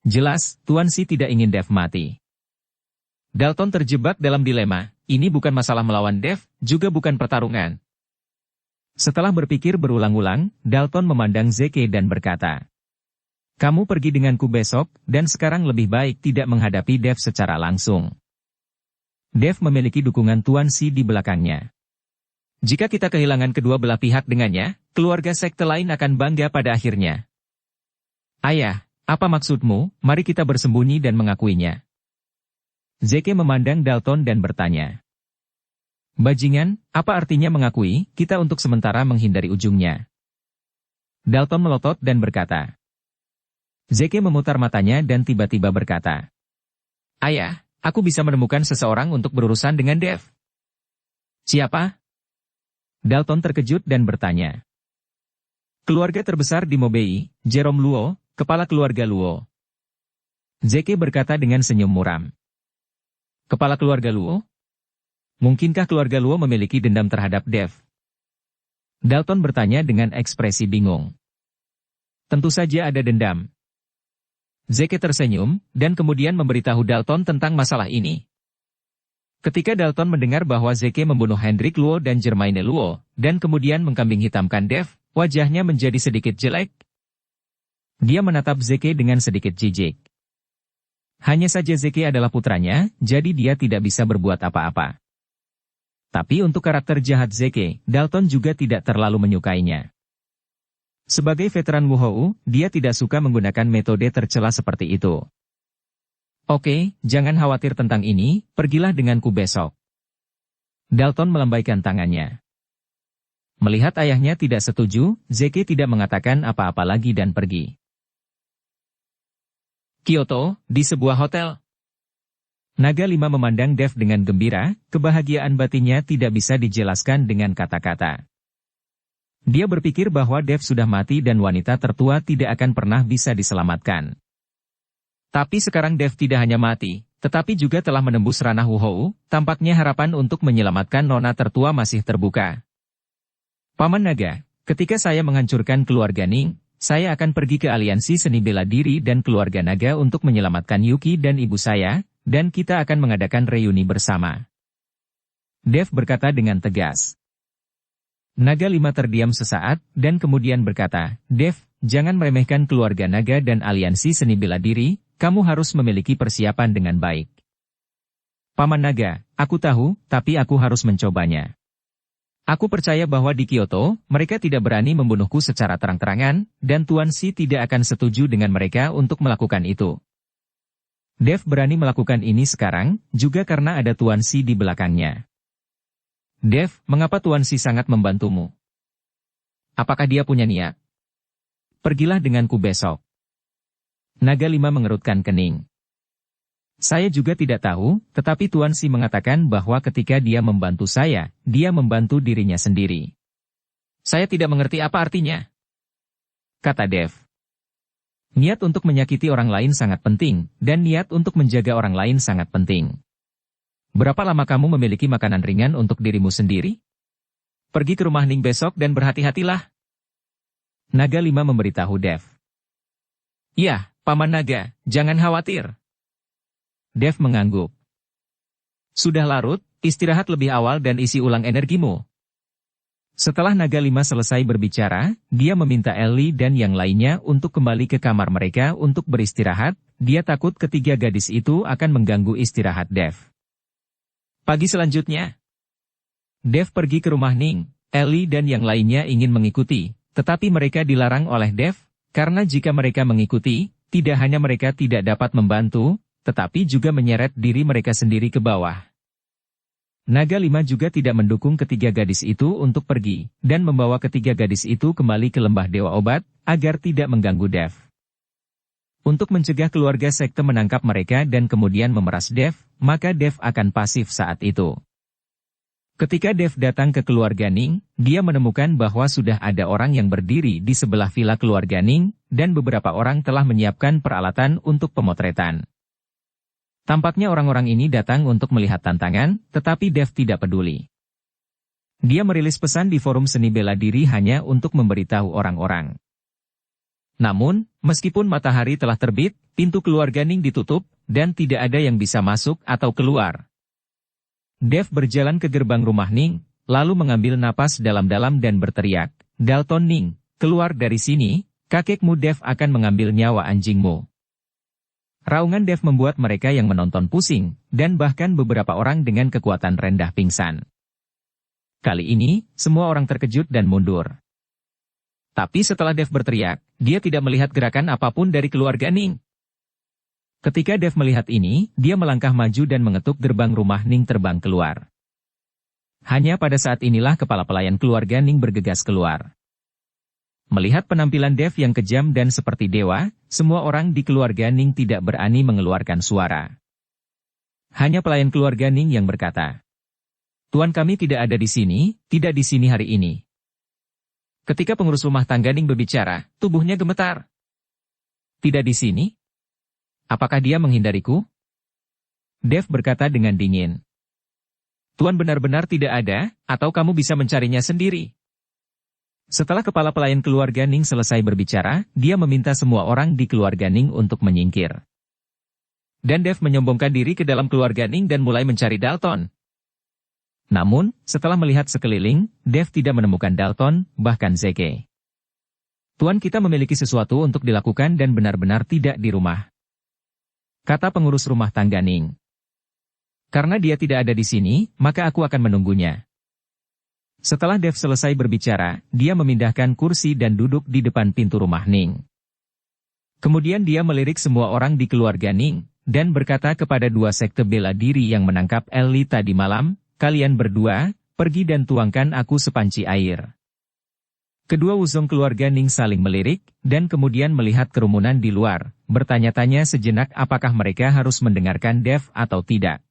Jelas, Tuan Si tidak ingin Dev mati. Dalton terjebak dalam dilema, ini bukan masalah melawan Dev, juga bukan pertarungan. Setelah berpikir berulang-ulang, Dalton memandang Zeke dan berkata, kamu pergi denganku besok, dan sekarang lebih baik tidak menghadapi Dev secara langsung. Dev memiliki dukungan Tuan Si di belakangnya. Jika kita kehilangan kedua belah pihak dengannya, keluarga sekte lain akan bangga pada akhirnya. Ayah, apa maksudmu? Mari kita bersembunyi dan mengakuinya. Zeke memandang Dalton dan bertanya. Bajingan, apa artinya mengakui, kita untuk sementara menghindari ujungnya? Dalton melotot dan berkata. Zeke memutar matanya dan tiba-tiba berkata. Ayah, aku bisa menemukan seseorang untuk berurusan dengan Dev. Siapa? Dalton terkejut dan bertanya. Keluarga terbesar di Mobei, Jerome Luo, kepala keluarga Luo. Zeke berkata dengan senyum muram. Kepala keluarga Luo? Mungkinkah keluarga Luo memiliki dendam terhadap Dev? Dalton bertanya dengan ekspresi bingung. Tentu saja ada dendam. Zeke tersenyum, dan kemudian memberitahu Dalton tentang masalah ini. Ketika Dalton mendengar bahwa Zeke membunuh Hendrik Luo dan Germaine Luo, dan kemudian mengkambing hitamkan Dev, wajahnya menjadi sedikit jelek. Dia menatap Zeke dengan sedikit jijik. Hanya saja Zeke adalah putranya, jadi dia tidak bisa berbuat apa-apa. Tapi untuk karakter jahat Zeke, Dalton juga tidak terlalu menyukainya. Sebagai veteran Wuhou, dia tidak suka menggunakan metode tercela seperti itu. Oke, jangan khawatir tentang ini, pergilah denganku besok. Dalton melambaikan tangannya. Melihat ayahnya tidak setuju, Zeke tidak mengatakan apa-apa lagi dan pergi. Kyoto, di sebuah hotel. Naga 5 memandang Dev dengan gembira, kebahagiaan batinnya tidak bisa dijelaskan dengan kata-kata. Dia berpikir bahwa Dev sudah mati dan wanita tertua tidak akan pernah bisa diselamatkan. Tapi sekarang Dev tidak hanya mati, tetapi juga telah menembus ranah Wuhou, tampaknya harapan untuk menyelamatkan nona tertua masih terbuka. Paman Naga, ketika saya menghancurkan keluarga Ning, saya akan pergi ke aliansi seni bela diri dan keluarga naga untuk menyelamatkan Yuki dan ibu saya, dan kita akan mengadakan reuni bersama. Dev berkata dengan tegas. Naga 5 terdiam sesaat, dan kemudian berkata, Dev, jangan meremehkan keluarga naga dan aliansi seni bela diri, kamu harus memiliki persiapan dengan baik. Paman Naga, aku tahu, tapi aku harus mencobanya. Aku percaya bahwa di Kyoto, mereka tidak berani membunuhku secara terang-terangan, dan Tuan Shi tidak akan setuju dengan mereka untuk melakukan itu. Dev berani melakukan ini sekarang, juga karena ada Tuan Shi di belakangnya. Dev, mengapa Tuan Shi sangat membantumu? Apakah dia punya niat? Pergilah denganku besok. Naga 5 mengerutkan kening. Saya juga tidak tahu, tetapi Tuan Shi mengatakan bahwa ketika dia membantu saya, dia membantu dirinya sendiri. Saya tidak mengerti apa artinya. Kata Dev. Niat untuk menyakiti orang lain sangat penting, dan niat untuk menjaga orang lain sangat penting. Berapa lama kamu memiliki makanan ringan untuk dirimu sendiri? Pergi ke rumah Ning besok dan berhati-hatilah. Naga 5 memberitahu Dev. Ya, Paman Naga, jangan khawatir. Dev mengangguk. Sudah larut, istirahat lebih awal dan isi ulang energimu. Setelah Naga 5 selesai berbicara, dia meminta Ellie dan yang lainnya untuk kembali ke kamar mereka untuk beristirahat, dia takut ketiga gadis itu akan mengganggu istirahat Dev. Pagi selanjutnya, Dev pergi ke rumah Ning, Ellie dan yang lainnya ingin mengikuti, tetapi mereka dilarang oleh Dev, karena jika mereka mengikuti, tidak hanya mereka tidak dapat membantu, tetapi juga menyeret diri mereka sendiri ke bawah. Naga 5 juga tidak mendukung ketiga gadis itu untuk pergi, dan membawa ketiga gadis itu kembali ke lembah Dewa Obat, agar tidak mengganggu Dev. Untuk mencegah keluarga sekte menangkap mereka dan kemudian memeras Dev, maka Dev akan pasif saat itu. Ketika Dev datang ke keluarga Ning, dia menemukan bahwa sudah ada orang yang berdiri di sebelah villa keluarga Ning, dan beberapa orang telah menyiapkan peralatan untuk pemotretan. Tampaknya orang-orang ini datang untuk melihat tantangan, tetapi Dev tidak peduli. Dia merilis pesan di forum seni bela diri hanya untuk memberitahu orang-orang. Namun, meskipun matahari telah terbit, pintu keluarga Ning ditutup, dan tidak ada yang bisa masuk atau keluar. Dev berjalan ke gerbang rumah Ning, lalu mengambil napas dalam-dalam dan berteriak, Dalton Ning, keluar dari sini, kakekmu Dev akan mengambil nyawa anjingmu. Raungan Dev membuat mereka yang menonton pusing, dan bahkan beberapa orang dengan kekuatan rendah pingsan. Kali ini, semua orang terkejut dan mundur. Tapi setelah Dev berteriak, dia tidak melihat gerakan apapun dari keluarga Ning. Ketika Dev melihat ini, dia melangkah maju dan mengetuk gerbang rumah Ning terbang keluar. Hanya pada saat inilah kepala pelayan keluarga Ning bergegas keluar. Melihat penampilan Dev yang kejam dan seperti dewa, semua orang di keluarga Ning tidak berani mengeluarkan suara. Hanya pelayan keluarga Ning yang berkata, Tuan kami tidak ada di sini, tidak di sini hari ini. Ketika pengurus rumah tangga Ning berbicara, tubuhnya gemetar. Tidak di sini? Apakah dia menghindariku? Dev berkata dengan dingin. Tuan benar-benar tidak ada, atau kamu bisa mencarinya sendiri? Setelah kepala pelayan keluarga Ning selesai berbicara, dia meminta semua orang di keluarga Ning untuk menyingkir. Dan Dev menyombongkan diri ke dalam keluarga Ning dan mulai mencari Dalton. Namun, setelah melihat sekeliling, Dev tidak menemukan Dalton, bahkan Zeke. Tuan kita memiliki sesuatu untuk dilakukan dan benar-benar tidak di rumah. kata pengurus rumah tangga Ning. Karena dia tidak ada di sini, maka aku akan menunggunya. Setelah Dev selesai berbicara, dia memindahkan kursi dan duduk di depan pintu rumah Ning. Kemudian dia melirik semua orang di keluarga Ning, dan berkata kepada dua sekte bela diri yang menangkap Ellie tadi malam, kalian berdua, pergi dan tuangkan aku sepanci air. Kedua wuzong keluarga Ning saling melirik, dan kemudian melihat kerumunan di luar, bertanya-tanya sejenak apakah mereka harus mendengarkan Dev atau tidak.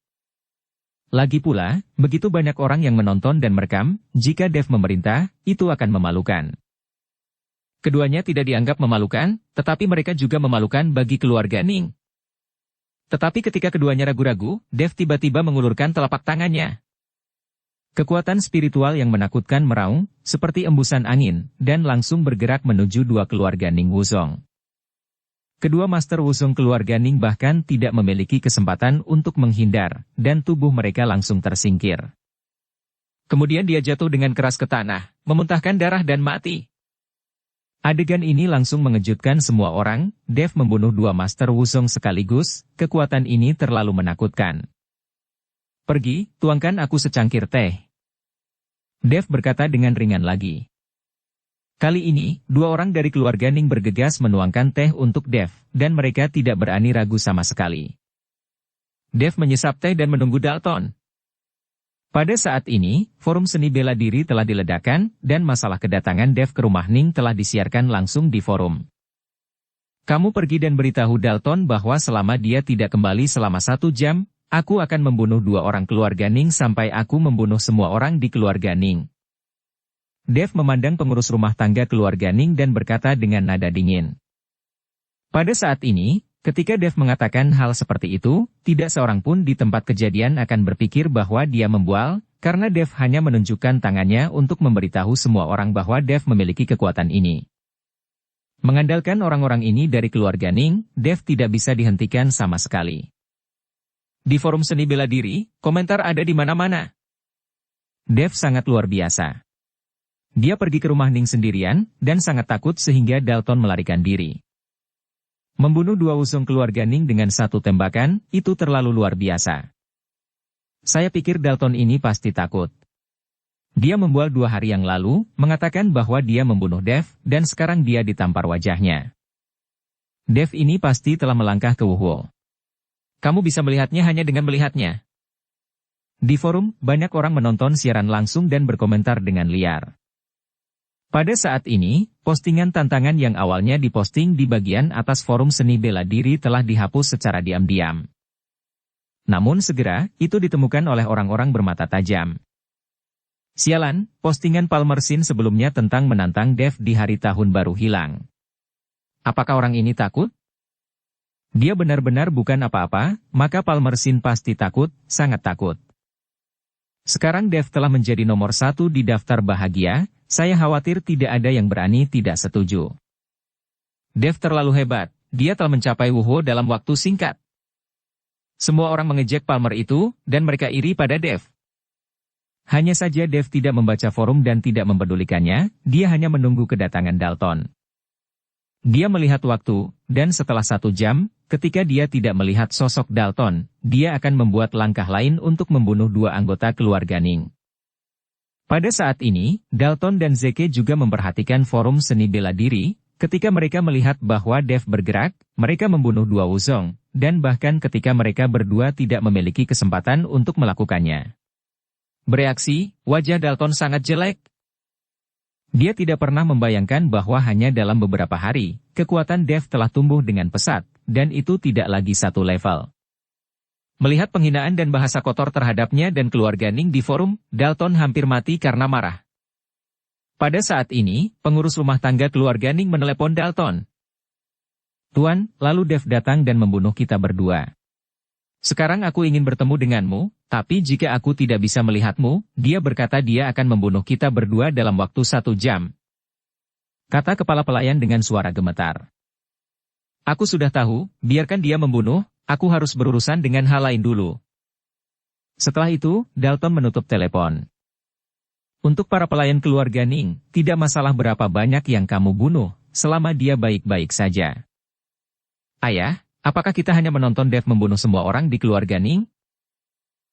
Lagi pula, begitu banyak orang yang menonton dan merekam, jika Dev memerintah, itu akan memalukan. Keduanya tidak dianggap memalukan, tetapi mereka juga memalukan bagi keluarga Ning. Tetapi ketika keduanya ragu-ragu, Dev tiba-tiba mengulurkan telapak tangannya. Kekuatan spiritual yang menakutkan meraung, seperti embusan angin, dan langsung bergerak menuju dua keluarga Ning Wuzong. Kedua Master Wuzong keluarga Ning bahkan tidak memiliki kesempatan untuk menghindar, dan tubuh mereka langsung tersingkir. Kemudian dia jatuh dengan keras ke tanah, memuntahkan darah dan mati. Adegan ini langsung mengejutkan semua orang, Dev membunuh dua Master Wuzong sekaligus, kekuatan ini terlalu menakutkan. Pergi, tuangkan aku secangkir teh. Dev berkata dengan ringan lagi. Kali ini, dua orang dari keluarga Ning bergegas menuangkan teh untuk Dev, dan mereka tidak berani ragu sama sekali. Dev menyesap teh dan menunggu Dalton. Pada saat ini, forum seni bela diri telah diledakkan, dan masalah kedatangan Dev ke rumah Ning telah disiarkan langsung di forum. Kamu pergi dan beritahu Dalton bahwa selama dia tidak kembali selama 1 jam, aku akan membunuh dua orang keluarga Ning sampai aku membunuh semua orang di keluarga Ning. Dev memandang pengurus rumah tangga keluarga Ning dan berkata dengan nada dingin. Pada saat ini, ketika Dev mengatakan hal seperti itu, tidak seorang pun di tempat kejadian akan berpikir bahwa dia membual, karena Dev hanya menunjukkan tangannya untuk memberitahu semua orang bahwa Dev memiliki kekuatan ini. Mengandalkan orang-orang ini dari keluarga Ning, Dev tidak bisa dihentikan sama sekali. Di forum seni bela diri, komentar ada di mana-mana. Dev sangat luar biasa. Dia pergi ke rumah Ning sendirian, dan sangat takut sehingga Dalton melarikan diri. Membunuh dua wuzong keluarga Ning dengan 1 tembakan, itu terlalu luar biasa. Saya pikir Dalton ini pasti takut. Dia membual 2 hari yang lalu, mengatakan bahwa dia membunuh Dev, dan sekarang dia ditampar wajahnya. Dev ini pasti telah melangkah ke Wuhuo. Kamu bisa melihatnya hanya dengan melihatnya. Di forum, banyak orang menonton siaran langsung dan berkomentar dengan liar. Pada saat ini, postingan tantangan yang awalnya diposting di bagian atas forum seni bela diri telah dihapus secara diam-diam. Namun segera, itu ditemukan oleh orang-orang bermata tajam. Sialan, postingan Palmer Sin sebelumnya tentang menantang Dev di hari tahun baru hilang. Apakah orang ini takut? Dia benar-benar bukan apa-apa, maka Palmer Sin pasti takut, sangat takut. Sekarang Dev telah menjadi nomor 1 di daftar bahagia. Saya khawatir tidak ada yang berani tidak setuju. Dev terlalu hebat, dia telah mencapai Wuhuo dalam waktu singkat. Semua orang mengejek Palmer itu, dan mereka iri pada Dev. Hanya saja Dev tidak membaca forum dan tidak mempedulikannya, dia hanya menunggu kedatangan Dalton. Dia melihat waktu, dan setelah 1 jam, ketika dia tidak melihat sosok Dalton, dia akan membuat langkah lain untuk membunuh 2 anggota keluarga Ning. Pada saat ini, Dalton dan Zeke juga memperhatikan forum seni bela diri, ketika mereka melihat bahwa Dev bergerak, mereka membunuh 2 wuzong, dan bahkan ketika mereka berdua tidak memiliki kesempatan untuk melakukannya. Bereaksi, wajah Dalton sangat jelek. Dia tidak pernah membayangkan bahwa hanya dalam beberapa hari, kekuatan Dev telah tumbuh dengan pesat, dan itu tidak lagi 1 level. Melihat penghinaan dan bahasa kotor terhadapnya dan keluarga Ning di forum, Dalton hampir mati karena marah. Pada saat ini, pengurus rumah tangga keluarga Ning menelepon Dalton. Tuan, lalu Dev datang dan membunuh kita berdua. Sekarang aku ingin bertemu denganmu, tapi jika aku tidak bisa melihatmu, dia berkata dia akan membunuh kita berdua dalam waktu 1 jam. Kata kepala pelayan dengan suara gemetar. Aku sudah tahu, biarkan dia membunuh. Aku harus berurusan dengan hal lain dulu. Setelah itu, Dalton menutup telepon. Untuk para pelayan keluarga Ning, tidak masalah berapa banyak yang kamu bunuh, selama dia baik-baik saja. Ayah, apakah kita hanya menonton Dev membunuh semua orang di keluarga Ning?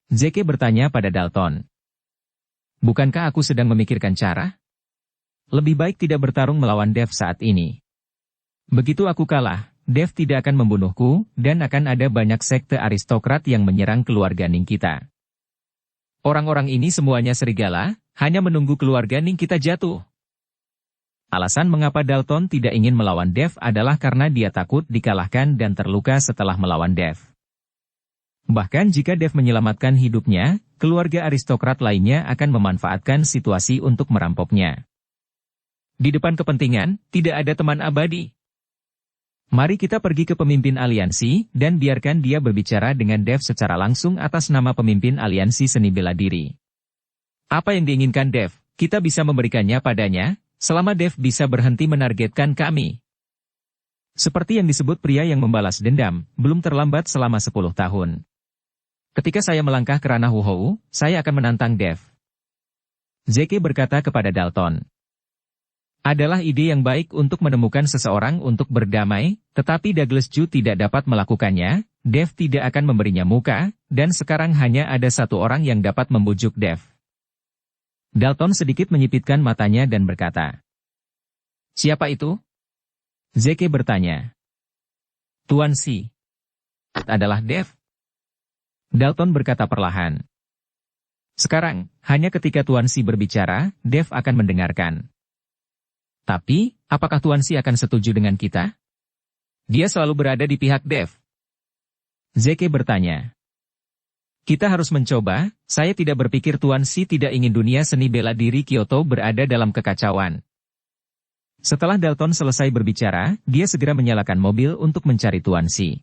Zeke bertanya pada Dalton. Bukankah aku sedang memikirkan cara? Lebih baik tidak bertarung melawan Dev saat ini. Begitu aku kalah, Dev tidak akan membunuhku, dan akan ada banyak sekte aristokrat yang menyerang keluarga Ning kita. Orang-orang ini semuanya serigala, hanya menunggu keluarga Ning kita jatuh. Alasan mengapa Dalton tidak ingin melawan Dev adalah karena dia takut dikalahkan dan terluka setelah melawan Dev. Bahkan jika Dev menyelamatkan hidupnya, keluarga aristokrat lainnya akan memanfaatkan situasi untuk merampoknya. Di depan kepentingan, tidak ada teman abadi. Mari kita pergi ke pemimpin aliansi, dan biarkan dia berbicara dengan Dev secara langsung atas nama pemimpin aliansi seni bela diri. Apa yang diinginkan Dev, kita bisa memberikannya padanya, selama Dev bisa berhenti menargetkan kami. Seperti yang disebut pria yang membalas dendam, belum terlambat selama 10 tahun. Ketika saya melangkah ke ranah Wuhou, saya akan menantang Dev. Zeke berkata kepada Dalton. Adalah ide yang baik untuk menemukan seseorang untuk berdamai, tetapi Douglas Ju tidak dapat melakukannya, Dev tidak akan memberinya muka, dan sekarang hanya ada satu orang yang dapat membujuk Dev. Dalton sedikit menyipitkan matanya dan berkata. Siapa itu? Zeke bertanya. Tuan Si. Adalah Dev. Dalton berkata perlahan. Sekarang, hanya ketika Tuan Si berbicara, Dev akan mendengarkan. Tapi, apakah Tuan Si akan setuju dengan kita? Dia selalu berada di pihak Dev. Zeke bertanya. Kita harus mencoba, saya tidak berpikir Tuan Si tidak ingin dunia seni bela diri Kyoto berada dalam kekacauan. Setelah Dalton selesai berbicara, dia segera menyalakan mobil untuk mencari Tuan Si.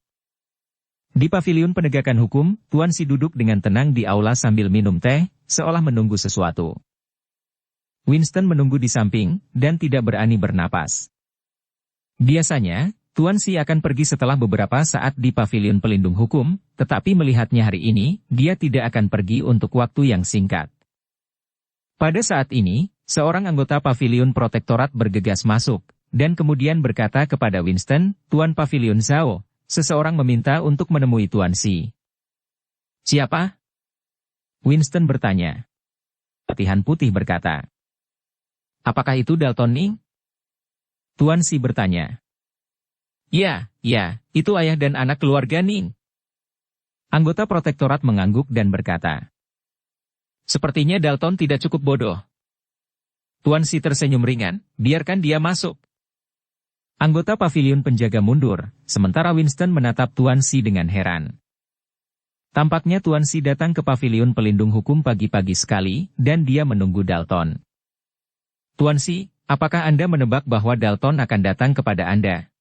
Di paviliun penegakan hukum, Tuan Si duduk dengan tenang di aula sambil minum teh, seolah menunggu sesuatu. Winston menunggu di samping, dan tidak berani bernapas. Biasanya, Tuan Si akan pergi setelah beberapa saat di paviliun pelindung hukum, tetapi melihatnya hari ini, dia tidak akan pergi untuk waktu yang singkat. Pada saat ini, seorang anggota paviliun protektorat bergegas masuk, dan kemudian berkata kepada Winston, Tuan Paviliun Zhao, seseorang meminta untuk menemui Tuan Si. Siapa? Winston bertanya. Latihan putih berkata. Apakah itu Dalton Ning? Tuan Si bertanya. Ya, itu ayah dan anak keluarga Ning. Anggota protektorat mengangguk dan berkata. Sepertinya Dalton tidak cukup bodoh. Tuan Si tersenyum ringan, biarkan dia masuk. Anggota paviliun penjaga mundur, sementara Winston menatap Tuan Si dengan heran. Tampaknya Tuan Si datang ke paviliun pelindung hukum pagi-pagi sekali, dan dia menunggu Dalton. Tuan Si, apakah Anda menebak bahwa Dalton akan datang kepada Anda?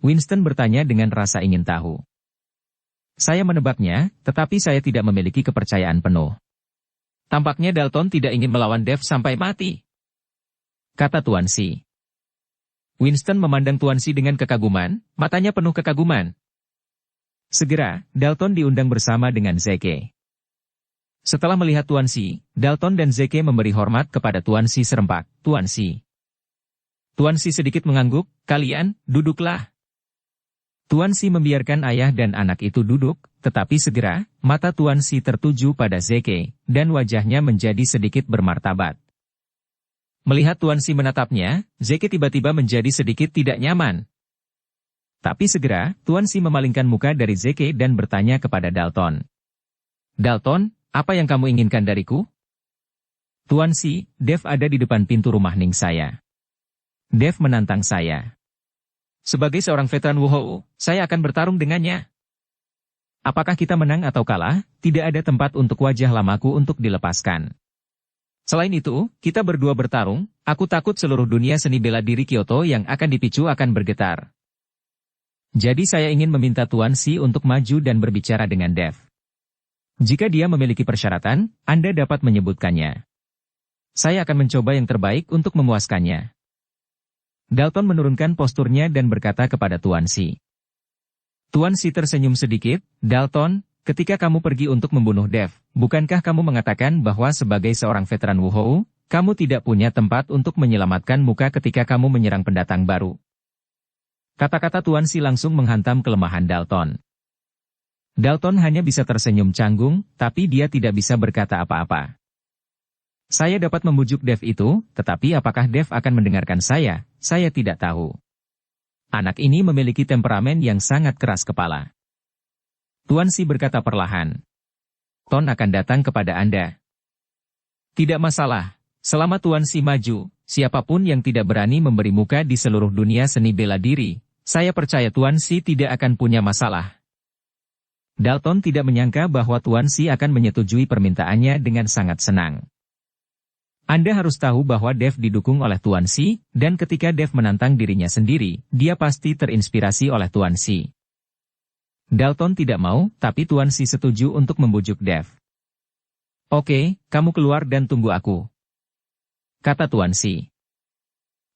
Winston bertanya dengan rasa ingin tahu. Saya menebaknya, tetapi saya tidak memiliki kepercayaan penuh. Tampaknya Dalton tidak ingin melawan Dev sampai mati. Kata Tuan Si. Winston memandang Tuan Si dengan kekaguman, matanya penuh kekaguman. Segera, Dalton diundang bersama dengan Zeke. Setelah melihat Tuan Si, Dalton dan Zeke memberi hormat kepada Tuan Si serempak, Tuan Si. Tuan Si sedikit mengangguk, kalian, duduklah. Tuan Si membiarkan ayah dan anak itu duduk, tetapi segera, mata Tuan Si tertuju pada Zeke, dan wajahnya menjadi sedikit bermartabat. Melihat Tuan Si menatapnya, Zeke tiba-tiba menjadi sedikit tidak nyaman. Tapi segera, Tuan Si memalingkan muka dari Zeke dan bertanya kepada Dalton. Dalton, apa yang kamu inginkan dariku? Tuan Si, Dev ada di depan pintu rumah Ning saya. Dev menantang saya. Sebagai seorang veteran Wuhou, saya akan bertarung dengannya. Apakah kita menang atau kalah, tidak ada tempat untuk wajah lamaku untuk dilepaskan. Selain itu, kita berdua bertarung, aku takut seluruh dunia seni bela diri Kyoto yang akan dipicu akan bergetar. Jadi saya ingin meminta Tuan Si untuk maju dan berbicara dengan Dev. Jika dia memiliki persyaratan, Anda dapat menyebutkannya. Saya akan mencoba yang terbaik untuk memuaskannya. Dalton menurunkan posturnya dan berkata kepada Tuan Si. Tuan Si tersenyum sedikit, Dalton, ketika kamu pergi untuk membunuh Dev, bukankah kamu mengatakan bahwa sebagai seorang veteran Wuhou, kamu tidak punya tempat untuk menyelamatkan muka ketika kamu menyerang pendatang baru? Kata-kata Tuan Si langsung menghantam kelemahan Dalton. Dalton hanya bisa tersenyum canggung, tapi dia tidak bisa berkata apa-apa. Saya dapat membujuk Dev itu, tetapi apakah Dev akan mendengarkan saya tidak tahu. Anak ini memiliki temperamen yang sangat keras kepala. Tuan Si berkata perlahan. Ton akan datang kepada Anda. Tidak masalah, selama Tuan Si maju, siapapun yang tidak berani memberi muka di seluruh dunia seni bela diri, saya percaya Tuan Si tidak akan punya masalah. Dalton tidak menyangka bahwa Tuan Si akan menyetujui permintaannya dengan sangat senang. Anda harus tahu bahwa Dev didukung oleh Tuan Si, dan ketika Dev menantang dirinya sendiri, dia pasti terinspirasi oleh Tuan Si. Dalton tidak mau, tapi Tuan Si setuju untuk membujuk Dev. Oke, kamu keluar dan tunggu aku, kata Tuan Si.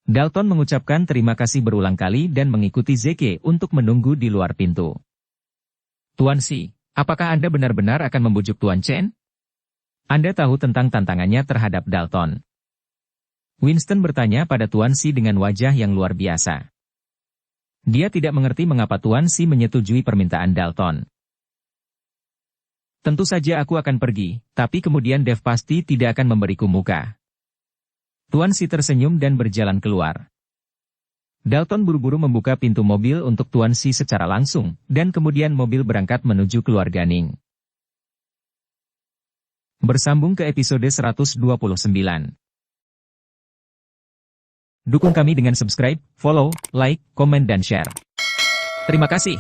Dalton mengucapkan terima kasih berulang kali dan mengikuti Zeke untuk menunggu di luar pintu. Tuan Si, apakah Anda benar-benar akan membujuk Tuan Chen? Anda tahu tentang tantangannya terhadap Dalton. Winston bertanya pada Tuan Si dengan wajah yang luar biasa. Dia tidak mengerti mengapa Tuan Si menyetujui permintaan Dalton. Tentu saja aku akan pergi, tapi kemudian Dev pasti tidak akan memberiku muka. Tuan Si tersenyum dan berjalan keluar. Dalton buru-buru membuka pintu mobil untuk Tuan Si secara langsung, dan kemudian mobil berangkat menuju keluarga Ning. Bersambung ke episode 129. Dukung kami dengan subscribe, follow, like, komen dan share. Terima kasih.